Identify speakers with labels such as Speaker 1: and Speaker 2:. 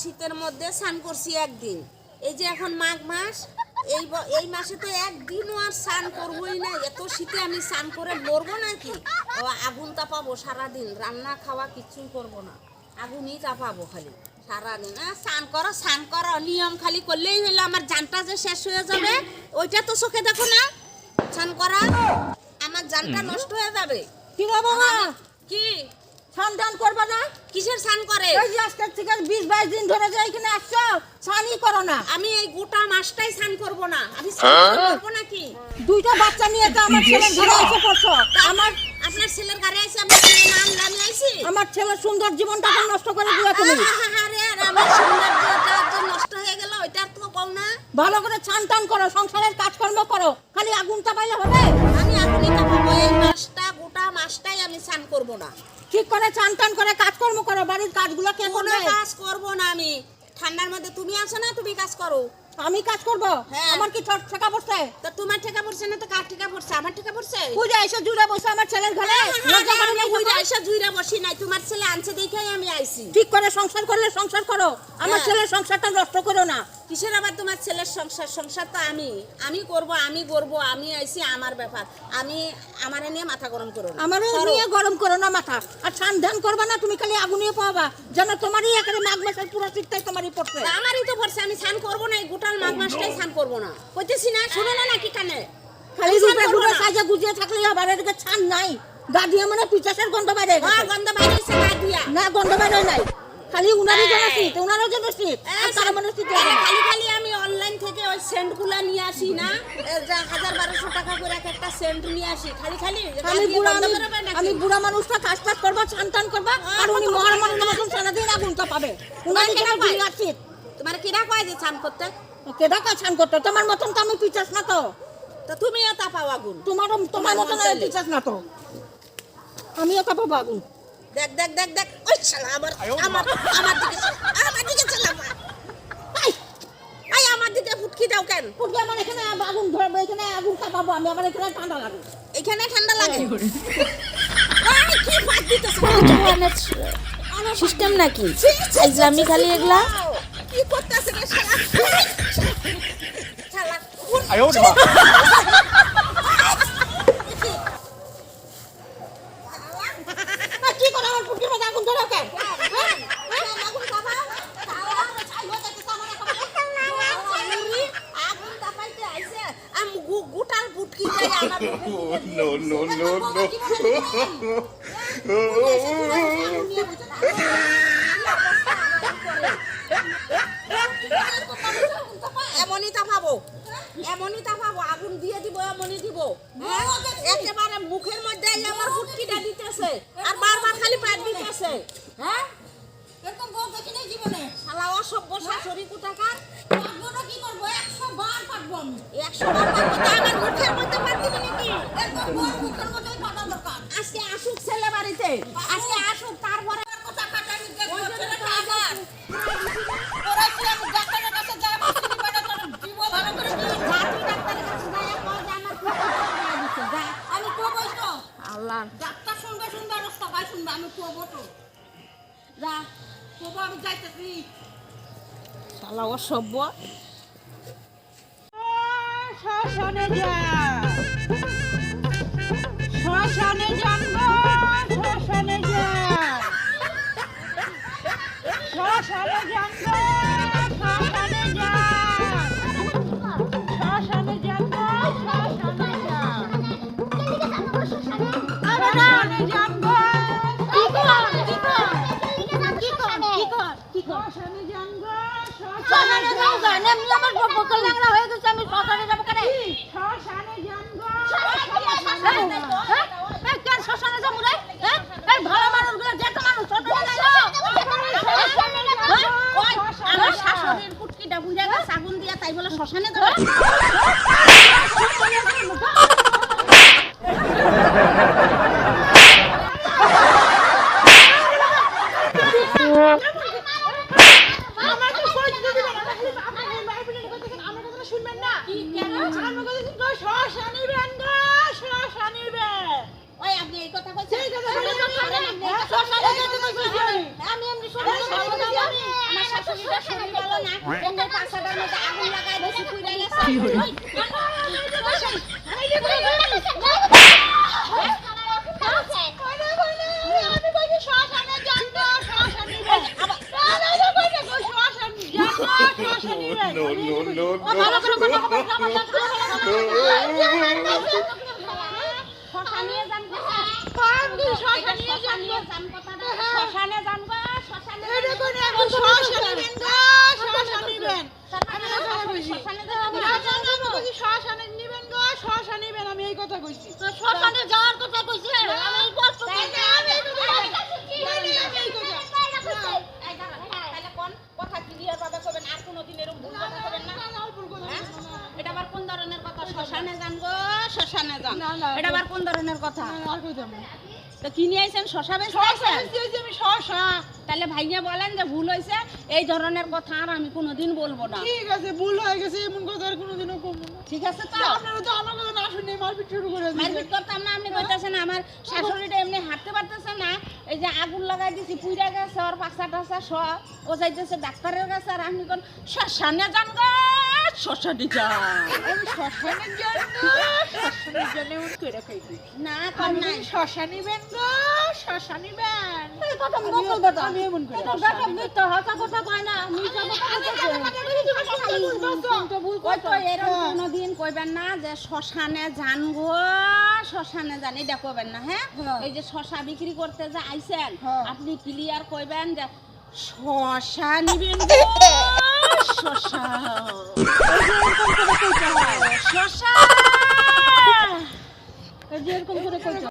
Speaker 1: শীতের মধ্যে স্নান করছি একদিন। এই যে এখন মাঘ মাস, এই মাসে তো একদিনও আর স্নান করবোই না। এত শীতে আমি স্নান করে লড়বো নাকি? আগুন তাপাবো সারাদিন, রান্না খাওয়া কিচ্ছুই করবো না, আগুনই তাপাবো খালি সারাদিন। স্নান করো নিয়ম খালি করলেই হইলো। আমার জানটা যে শেষ হয়ে যাবে ওইটা তো চোখে দেখো না। স্নান করা আমার জানটা নষ্ট হয়ে যাবে।
Speaker 2: কি বাবা
Speaker 1: কি
Speaker 2: স্নান টান করবা না?
Speaker 1: কিসের স্নান করে?
Speaker 2: এই যে আজকে থেকে 20-22 দিন ধরে যে এখানে আসছো, স্নানই করো না।
Speaker 1: আমি এই গোটা মাসটাই স্নান করব না। আমি স্নান করব নাকি?
Speaker 2: দুইটা বাচ্চা নিয়ে তো আমার ছেলের ঘরে এসে পড়ছো।
Speaker 1: আপনার ছেলের ঘরে এসে আমার ছেলের নাম আমি আইছি?
Speaker 2: আমার ছেলের সুন্দর জীবনটাকে নষ্ট করে দিলা তুমি।
Speaker 1: আরে আমার সৌন্দর্যটা যে নষ্ট হয়ে গেল ওইটা তো কও না।
Speaker 2: ভালো করে স্নান টান করো, সংসারের কাজকর্ম করো, খালি আগুন তাপাইলে হবে?
Speaker 1: আমি আগুনই তাপাবো। এই মাসটা গোটা মাসটাই আমি স্নান করব না।
Speaker 2: ঠিক করে স্নান টান করে কাজকর্ম করো। বাড়ির কাজগুলো কে
Speaker 1: কোনো
Speaker 2: করবে?
Speaker 1: কাজ করব না আমি। ঠান্ডার মধ্যে তুমি আছো না, তুমি কাজ করো।
Speaker 2: আমি কাজ করব?
Speaker 1: হ্যাঁ।
Speaker 2: আমার কি ঠেকা পড়ছে?
Speaker 1: তো তোমার ঠেকা পড়ছে না তো কার ঠেকা পড়ছে? আমার ঠেকা পড়ছে।
Speaker 2: পূজা এসে জুড়ে বসে আমার ছেলের ঘরে। লজ্জা করে না?
Speaker 1: জুইরা বসি নাই, তোমার ছেলে আনছে দেখাই আমি আইছি।
Speaker 2: ঠিক করে সংসার করলে সংসার করো, আমার ছেলের সংসারটা নষ্ট করো না।
Speaker 1: কিসের আবার তোমার ছেলের সংসার? সংসার তো আমি করব, আমি করব, আমি আইছি, আমার ব্যাপার। আমার নিয়ে মাথা গরম করো না।
Speaker 2: আমার নিয়ে গরম করো না মাথা। আর স্নান ধ্যান করবা না, তুমি খালি আগুনিয়ে পাবা যেন তোমারই একেবারে মাঘ মাসের পুরো শীতটাই তোমারই পড়ছে।
Speaker 1: আমারই তো পড়ছে। আমি স্নান করবো না, এই গোটাল মাঘ মাসটাই স্নান করবো না। কইতেছি না, শুনো না নাকি কানে?
Speaker 2: খালি রূপে রূপে সাজা গুজিয়ে থাকলেই হবে। আর এদিকে ছান নাই, গা দিয়ে মানে পিচাসের গন্ধ বাইরে গেছে।
Speaker 1: হ্যাঁ, গন্ধ বাইরেছে গা দিয়া।
Speaker 2: না, গন্ধ বাইরে নাই, খালি উনারই জন্য শীত, উনারও জন্য শীত, আর তার মানে শীত লাগে না।
Speaker 1: খালি আমি অনলাইন থেকে ওই সেন্টগুলো নিয়ে আসি না, 1000-1200 টাকা করে একটা সেন্ট নিয়ে আসি। খালি
Speaker 2: আমি বুড়া মানুষটা কাজ টাজ করবো, স্নান টান করবা, আর উনি মহামান্য মতন সারাদিন আগুন তাপাবে। উনারই জন্য শীত।
Speaker 1: তোমার কিরা কয় যে স্নান করতে?
Speaker 2: কেডা কাজ স্নান করতে? তোমার মতন তো আমি পিচাস না তো।
Speaker 1: তো তুমিও তাপাও আগুন।
Speaker 2: তোমার মতন আমি পিচাস না তো, আমিও তাপাবো আগুন।
Speaker 1: দেখ দেখ দেখ দেখ, ওই শালা আমার দিকে চালাবা। আমার দিকে ফুটকি দাও কেন?
Speaker 2: ফুটকি আমার এখানে আগুন ধরবে, এখানে আগুন তাপাবো আমি, আমার এখানে ঠান্ডা লাগে।
Speaker 1: এখানে ঠান্ডা লাগে? কি ফাট দিতেছ? সিস্টেম নাকি? ইসলামি খালি এগুলা কি করতেছে রে শালা? শালা
Speaker 3: আয় ওরে মা।
Speaker 2: কি করে আমার ফুটকির মধ্যে আগুন ধরে কেন?
Speaker 1: গোটাল ফুটকি দেয় আমার।
Speaker 3: No, no, no, no.
Speaker 1: এমনই তাপাবো, আগুন দিয়ে দিব, এমনই দিব। একেবারে মুখের মধ্যে আমার ফুটকিটা দিতেছে আর বারবার খালি পেট দিতেছে। হ্যাঁ,
Speaker 2: এরকম বউ দেখিনি জীবনে।
Speaker 1: শালা অসভ্য শাশুড়ি কোথাকার।
Speaker 2: পারবো কি করবো? 100 বার পারবো আমি।
Speaker 1: 100 বার পারবো তো আমার মুখের মধ্যে পার দিবি নাকি?
Speaker 2: এরকম বউ মুখের মধ্যেই পাতা দরকার।
Speaker 1: আজকে আসুক ছেলে বাড়িতে, আজকে আসুক, তারপরে
Speaker 2: কথা খাটানি দেখবো ছেলেটা আমার। ওরা কি আমি ডাক্তারের কাছে যাই বসে বাড়া করে জীব ভালো করে দিই।
Speaker 1: জাতি ডাক্তারের কাছে যায় কয় যে আমার ফুটকি দিয়ে দিছে। যা,
Speaker 2: আমি কবই তো।
Speaker 1: আল্লাহ,
Speaker 2: ডাক্তার শুনবে আর সবাই শুনবে, আমি কবো তো।
Speaker 1: যা,
Speaker 2: কবো আমি যাইতেছি।
Speaker 1: শালা অসভ্য।
Speaker 2: শ্মশানে যা, শ্মশানে যান গো, শ্মশানে যা, শ্মশানে যান গো, শ্মশানে যা, শ্মশানে যান গো, শ্মশানে যা, শ্মশানে যান গো। কি কর শ্মশানে যান গো, শ্মশানে যাও গা। এমনি আমার বকল লাগলা হয়ে গেছে, আমি শ্মশানে যাবো কেন? শ্মশানে যান গো, হ্যাঁ কেন শ্মশানে যাবো রে? হ্যাঁ এই ভালো মানুষগুলো যেত মানুষ শ্মশানে যায় না।
Speaker 1: আমার শাশুড়ির ফুটকিটা বুঝা গেছে আগুন দিয়া, তাই বলে শ্মশানে দেবে? ওই আপনি এই কথা কইছেন? আমি এমনি শুনলাম। আমার শাশুড়ি
Speaker 2: আমি এই কথা কইছি
Speaker 4: শ্মশানে যাওয়ার কথা কইছে আমি কষ্ট
Speaker 1: কথা ক্লিয়ার ভাবে কবেন, আর কোনোদিন এরকম ভুল কথা কবেন না। এটা আবার কোন ধরনের কথা? শ্মশানে যান গো, শ্মশানে যান, এটা আবার কোন ধরনের কথা?
Speaker 2: আর কইতাম না
Speaker 1: তো কি নিয়ে আইছেন? শশা বেচতে আইছেন?
Speaker 2: আমি শশা
Speaker 1: তাহলে ভাইয়া বলেন যে ভুল হয়েছে, এই ধরনের কথা আর আমি কোনোদিন বলবো না।
Speaker 2: ঠিক আছে, ভুল হয়ে গেছে, এমন কথা আর কোনোদিনও কমবো না।
Speaker 1: ঠিক আছে তো?
Speaker 2: আপনারা তো আমার কথা না শুনে মারপিট শুরু করে দিয়েছেন।
Speaker 1: মারপিট করতাম না, আপনি কইতাছেন আমার শাশুড়িটা এমনি হাঁটতে পারতেছে না, এই যে আগুন লাগাই দিছি, পুইরা গেছে, ওর পাছা টাছা সব, ও যাইতেছে ডাক্তারের কাছে, আর আপনি কোন শ্মশানে যান গো, শ্মশানে যান।
Speaker 2: আমি শ্মশানের জন্য এমন করে কইছি।
Speaker 1: না কর নাই।
Speaker 2: শশা নিবেন গো, শশা নিবেন। আমি এমন করে
Speaker 1: ওই তো এরকম কোনোদিন কইবেন না যে শ্মশানে যান গো, শ্মশানে যান, এটা কইবেন না। হ্যাঁ, এই যে শশা বিক্রি করতে যে আইছেন, আপনি ক্লিয়ার কইবেন যে শশা নিবেন গো, শশা শশা
Speaker 2: এরকম করে কইতে